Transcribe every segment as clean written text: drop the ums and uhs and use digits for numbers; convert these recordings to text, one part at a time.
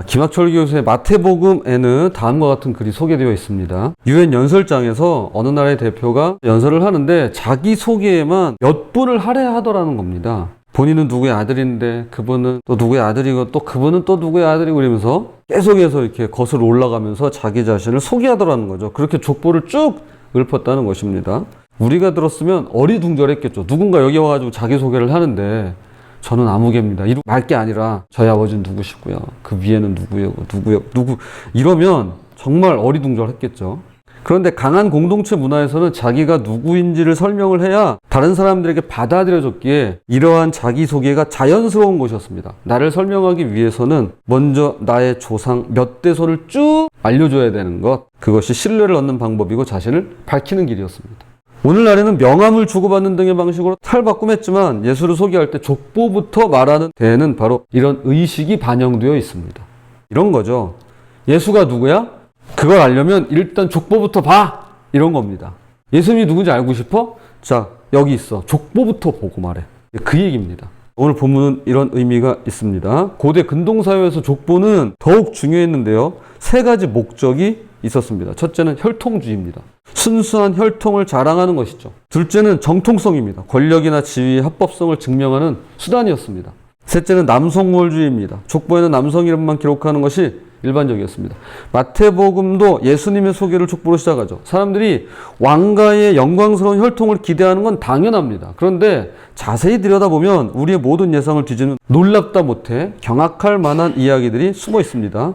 김학철 교수의 마태복음에는 다음과 같은 글이 소개되어 있습니다. 유엔 연설장에서 어느 나라의 대표가 연설을 하는데 자기소개에만 몇 분을 할애하더라는 겁니다. 본인은 누구의 아들인데 그분은 또 누구의 아들이고 또 그분은 또 누구의 아들이고 이러면서 계속해서 이렇게 거슬러 올라가면서 자기 자신을 소개하더라는 거죠. 그렇게 족보를 쭉 읊었다는 것입니다. 우리가 들었으면 어리둥절했겠죠. 누군가 여기 와가지고 자기소개를 하는데 저는 아무개입니다. 이렇게 말 게 아니라 저희 아버지는 누구시고요. 그 위에는 누구요. 누구 이러면 정말 어리둥절했겠죠. 그런데 강한 공동체 문화에서는 자기가 누구인지를 설명을 해야 다른 사람들에게 받아들여졌기에 이러한 자기소개가 자연스러운 것이었습니다. 나를 설명하기 위해서는 먼저 나의 조상 몇 대손을 쭉 알려줘야 되는 것, 그것이 신뢰를 얻는 방법이고 자신을 밝히는 길이었습니다. 오늘날에는 명함을 주고받는 등의 방식으로 탈바꿈했지만 예수를 소개할 때 족보부터 말하는 데에는 바로 이런 의식이 반영되어 있습니다. 이런 거죠. 예수가 누구야? 그걸 알려면 일단 족보부터 봐! 이런 겁니다. 예수님이 누군지 알고 싶어? 자, 여기 있어. 족보부터 보고 말해. 그 얘기입니다. 오늘 본문은 이런 의미가 있습니다. 고대 근동사회에서 족보는 더욱 중요했는데요. 세 가지 목적이 있었습니다. 첫째는 혈통주의입니다. 순수한 혈통을 자랑하는 것이죠. 둘째는 정통성입니다. 권력이나 지위의 합법성을 증명하는 수단이었습니다. 셋째는 남성몰주의입니다. 족보에는 남성 이름만 기록하는 것이 일반적이었습니다. 마태복음도 예수님의 소개를 족보로 시작하죠. 사람들이 왕가의 영광스러운 혈통을 기대하는 건 당연합니다. 그런데 자세히 들여다보면 우리의 모든 예상을 뒤지는 놀랍다 못해 경악할 만한 이야기들이 숨어 있습니다.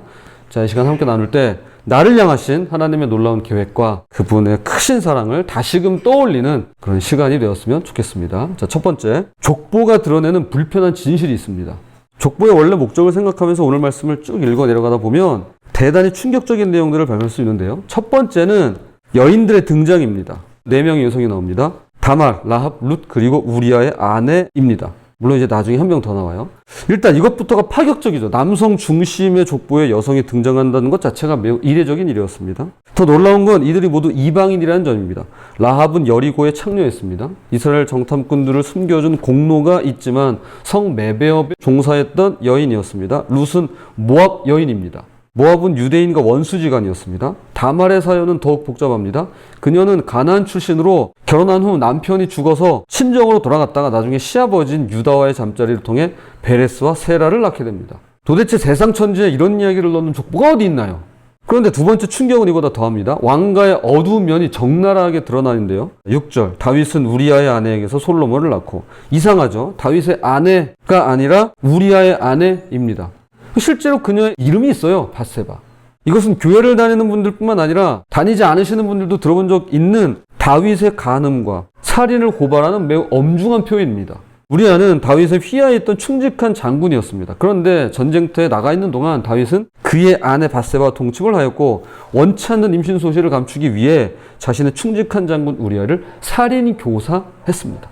자, 이 시간 함께 나눌 때 나를 향하신 하나님의 놀라운 계획과 그분의 크신 사랑을 다시금 떠올리는 그런 시간이 되었으면 좋겠습니다. 자, 첫 번째, 족보가 드러내는 불편한 진실이 있습니다. 족보의 원래 목적을 생각하면서 오늘 말씀을 쭉 읽어 내려가다 보면 대단히 충격적인 내용들을 발견할 수 있는데요. 첫 번째는 여인들의 등장입니다. 4명의 여성이 나옵니다. 다말, 라합, 룻, 그리고 우리아의 아내입니다. 물론 이제 나중에 한 명 더 나와요. 일단 이것부터가 파격적이죠. 남성 중심의 족보에 여성이 등장한다는 것 자체가 매우 이례적인 일이었습니다. 더 놀라운 건 이들이 모두 이방인이라는 점입니다. 라합은 여리고에 창녀였습니다. 이스라엘 정탐꾼들을 숨겨준 공로가 있지만 성매매업에 종사했던 여인이었습니다. 룻은 모압 여인입니다. 모압은 유대인과 원수지간이었습니다. 다말의 사연은 더욱 복잡합니다. 그녀는 가나안 출신으로 결혼한 후 남편이 죽어서 친정으로 돌아갔다가 나중에 시아버지인 유다와의 잠자리를 통해 베레스와 세라를 낳게 됩니다. 도대체 세상 천지에 이런 이야기를 넣는 족보가 어디 있나요? 그런데 두 번째 충격은 이보다 더합니다. 왕가의 어두운 면이 적나라하게 드러나는데요. 6절, 다윗은 우리아의 아내에게서 솔로몬을 낳고, 이상하죠? 다윗의 아내가 아니라 우리아의 아내입니다. 실제로 그녀의 이름이 있어요. 밧세바. 이것은 교회를 다니는 분들뿐만 아니라 다니지 않으시는 분들도 들어본 적 있는 다윗의 간음과 살인을 고발하는 매우 엄중한 표현입니다. 우리아는 다윗의 휘하에 있던 충직한 장군이었습니다. 그런데 전쟁터에 나가 있는 동안 다윗은 그의 아내 밧세바와 동침을 하였고 원치 않는 임신 소식을 감추기 위해 자신의 충직한 장군 우리아를 살인 교사했습니다.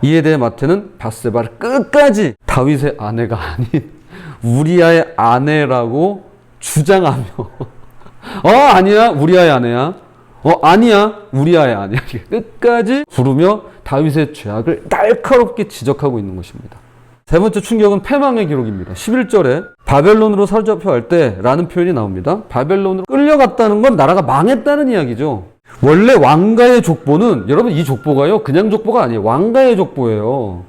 이에 대해 마태는 밧세바를 끝까지 다윗의 아내가 아닌 우리아의 아내라고 주장하며 아니야 우리아의 아내야 아니야 우리아의 아내야 끝까지 부르며 다윗의 죄악을 날카롭게 지적하고 있는 것입니다. 세 번째 충격은 패망의 기록입니다. 11절에 바벨론으로 사로잡혀갈 때 라는 표현이 나옵니다. 바벨론으로 끌려갔다는 건 나라가 망했다는 이야기죠. 원래 왕가의 족보는 여러분 이 족보가요 그냥 족보가 아니에요. 왕가의 족보예요.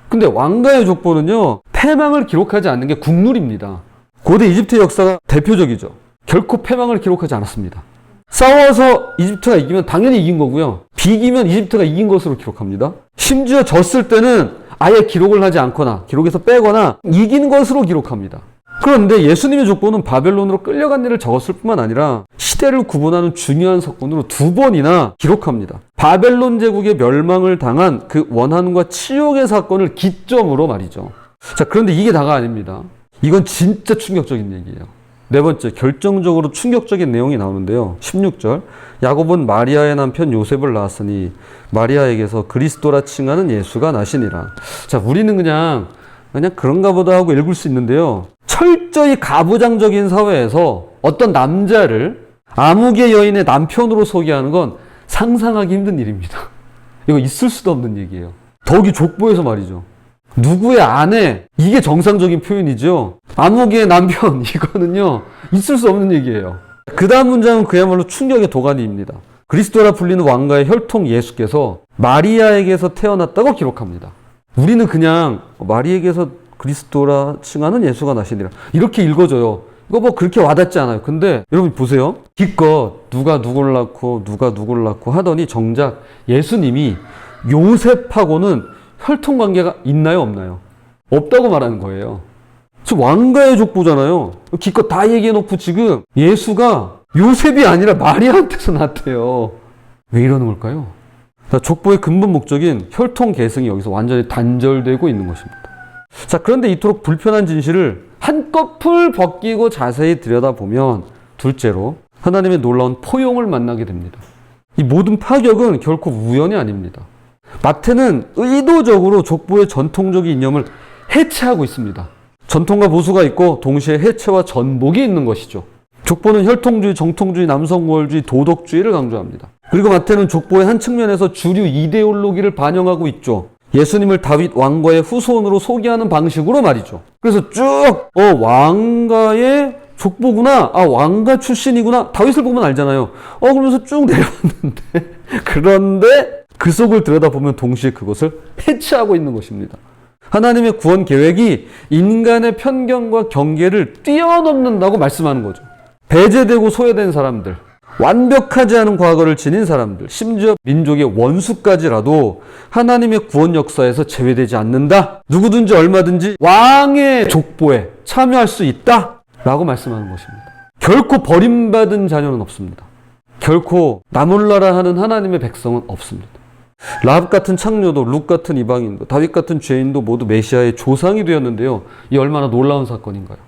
근데 왕가의 족보는요 패망을 기록하지 않는 게 국룰입니다. 고대 이집트의 역사가 대표적이죠. 결코 패망을 기록하지 않았습니다. 싸워서 이집트가 이기면 당연히 이긴 거고요. 비기면 이집트가 이긴 것으로 기록합니다. 심지어 졌을 때는 아예 기록을 하지 않거나 기록에서 빼거나 이긴 것으로 기록합니다. 그런데 예수님의 족보는 바벨론으로 끌려간 일을 적었을 뿐만 아니라 시대를 구분하는 중요한 사건으로 2번이나 기록합니다. 바벨론 제국의 멸망을 당한 그 원한과 치욕의 사건을 기점으로 말이죠. 자, 그런데 이게 다가 아닙니다. 이건 진짜 충격적인 얘기예요. 네 번째, 결정적으로 충격적인 내용이 나오는데요. 16절, 야곱은 마리아의 남편 요셉을 낳았으니 마리아에게서 그리스도라 칭하는 예수가 나시니라. 자, 우리는 그냥 그런가 보다 하고 읽을 수 있는데요. 철저히 가부장적인 사회에서 어떤 남자를 아무개 여인의 남편으로 소개하는 건 상상하기 힘든 일입니다. 이거 있을 수도 없는 얘기예요. 더욱이 족보에서 말이죠. 누구의 아내, 이게 정상적인 표현이죠. 아무개의 남편, 이거는요 있을 수 없는 얘기예요. 그 다음 문장은 그야말로 충격의 도가니입니다. 그리스도라 불리는 왕가의 혈통 예수께서 마리아에게서 태어났다고 기록합니다. 우리는 그냥 마리아에게서 그리스도라 칭하는 예수가 나시니라 이렇게 읽어져요. 이거 뭐 그렇게 와닿지 않아요. 근데 여러분 보세요. 기껏 누가 누굴 낳고 하더니 정작 예수님이 요셉하고는 혈통관계가 있나요 없나요? 없다고 말하는 거예요. 지금 왕가의 족보잖아요. 기껏 다 얘기해놓고 지금 예수가 요셉이 아니라 마리아한테서 났대요. 왜 이러는 걸까요? 족보의 근본 목적인 혈통 계승이 여기서 완전히 단절되고 있는 것입니다. 자, 그런데 이토록 불편한 진실을 한꺼풀 벗기고 자세히 들여다보면 둘째로 하나님의 놀라운 포용을 만나게 됩니다. 이 모든 파격은 결코 우연이 아닙니다. 마태는 의도적으로 족보의 전통적인 이념을 해체하고 있습니다. 전통과 보수가 있고 동시에 해체와 전복이 있는 것이죠. 족보는 혈통주의, 정통주의, 남성우월주의, 도덕주의를 강조합니다. 그리고 마태는 족보의 한 측면에서 주류 이데올로기를 반영하고 있죠. 예수님을 다윗 왕가의 후손으로 소개하는 방식으로 말이죠. 그래서 쭉 왕가의 족보구나, 왕가 출신이구나, 다윗을 보면 알잖아요. 그러면서 쭉 내려왔는데 그런데 그 속을 들여다보면 동시에 그것을 해체하고 있는 것입니다. 하나님의 구원 계획이 인간의 편견과 경계를 뛰어넘는다고 말씀하는 거죠. 배제되고 소외된 사람들, 완벽하지 않은 과거를 지닌 사람들, 심지어 민족의 원수까지라도 하나님의 구원 역사에서 제외되지 않는다. 누구든지 얼마든지 왕의 족보에 참여할 수 있다 라고 말씀하는 것입니다. 결코 버림받은 자녀는 없습니다. 결코 나 몰라라 하는 하나님의 백성은 없습니다. 라합 같은 창녀도, 룻 같은 이방인도, 다윗 같은 죄인도 모두 메시아의 조상이 되었는데요. 이 얼마나 놀라운 사건인가요?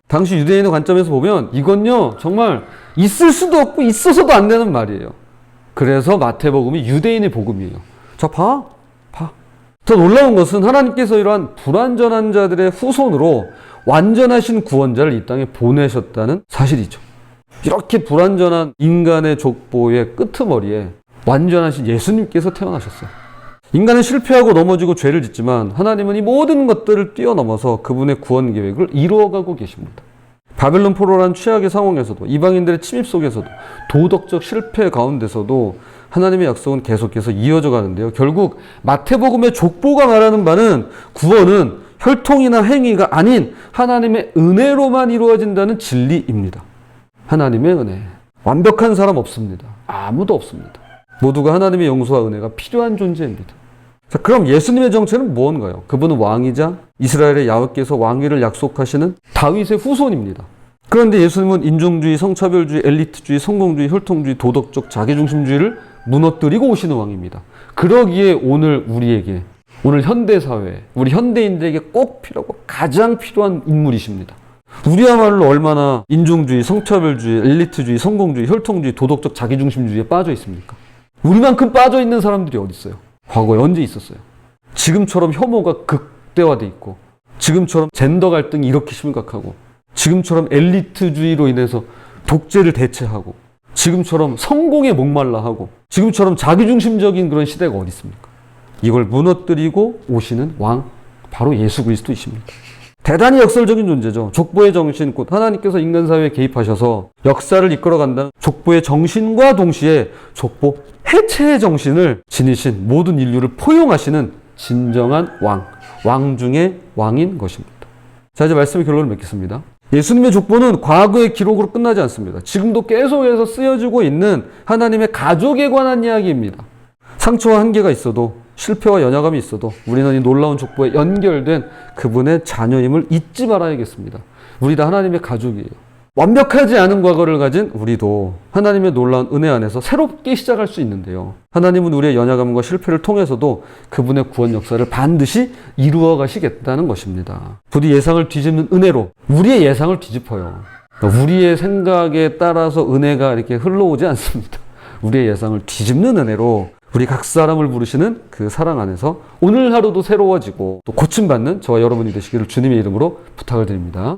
당시 유대인의 관점에서 보면 이건요 정말 있을 수도 없고 있어서도 안 되는 말이에요. 그래서 마태복음이 유대인의 복음이에요. 자, 봐. 더 놀라운 것은 하나님께서 이러한 불완전한 자들의 후손으로 완전하신 구원자를 이 땅에 보내셨다는 사실이죠. 이렇게 불완전한 인간의 족보의 끄트머리에 완전하신 예수님께서 태어나셨어요. 인간은 실패하고 넘어지고 죄를 짓지만 하나님은 이 모든 것들을 뛰어넘어서 그분의 구원 계획을 이루어가고 계십니다. 바벨론 포로란 최악의 상황에서도, 이방인들의 침입 속에서도, 도덕적 실패 가운데서도 하나님의 약속은 계속해서 이어져 가는데요. 결국 마태복음의 족보가 말하는 바는 구원은 혈통이나 행위가 아닌 하나님의 은혜로만 이루어진다는 진리입니다. 하나님의 은혜. 완벽한 사람 없습니다. 아무도 없습니다. 모두가 하나님의 용서와 은혜가 필요한 존재입니다. 자, 그럼 예수님의 정체는 무언가요? 그분은 왕이자 이스라엘의 야훼께서 왕위를 약속하시는 다윗의 후손입니다. 그런데 예수님은 인종주의, 성차별주의, 엘리트주의, 성공주의, 혈통주의, 도덕적 자기중심주의를 무너뜨리고 오시는 왕입니다. 그러기에 오늘 우리에게, 오늘 현대사회, 우리 현대인들에게 꼭 필요하고 가장 필요한 인물이십니다. 우리야말로 얼마나 인종주의, 성차별주의, 엘리트주의, 성공주의, 혈통주의, 도덕적 자기중심주의에 빠져 있습니까? 우리만큼 빠져 있는 사람들이 어디 있어요? 과거에 언제 있었어요? 지금처럼 혐오가 극대화돼 있고, 지금처럼 젠더 갈등이 이렇게 심각하고, 지금처럼 엘리트주의로 인해서 독재를 대체하고, 지금처럼 성공에 목말라 하고, 지금처럼 자기중심적인 그런 시대가 어디 있습니까? 이걸 무너뜨리고 오시는 왕, 바로 예수 그리스도이십니다. 대단히 역설적인 존재죠. 족보의 정신, 곧 하나님께서 인간 사회에 개입하셔서 역사를 이끌어간다는 족보의 정신과 동시에 족보 해체의 정신을 지니신 모든 인류를 포용하시는 진정한 왕 중의 왕인 것입니다. 자, 이제 말씀의 결론을 맺겠습니다. 예수님의 족보는 과거의 기록으로 끝나지 않습니다. 지금도 계속해서 쓰여지고 있는 하나님의 가족에 관한 이야기입니다. 상처와 한계가 있어도, 실패와 연약함이 있어도 우리는 이 놀라운 족보에 연결된 그분의 자녀임을 잊지 말아야겠습니다. 우리 다 하나님의 가족이에요. 완벽하지 않은 과거를 가진 우리도 하나님의 놀라운 은혜 안에서 새롭게 시작할 수 있는데요. 하나님은 우리의 연약함과 실패를 통해서도 그분의 구원 역사를 반드시 이루어 가시겠다는 것입니다. 부디 예상을 뒤집는 은혜로 우리의 예상을 뒤집어요. 우리의 생각에 따라서 은혜가 이렇게 흘러오지 않습니다. 우리의 예상을 뒤집는 은혜로 우리 각 사람을 부르시는 그 사랑 안에서 오늘 하루도 새로워지고 또 고침받는 저와 여러분이 되시기를 주님의 이름으로 부탁을 드립니다.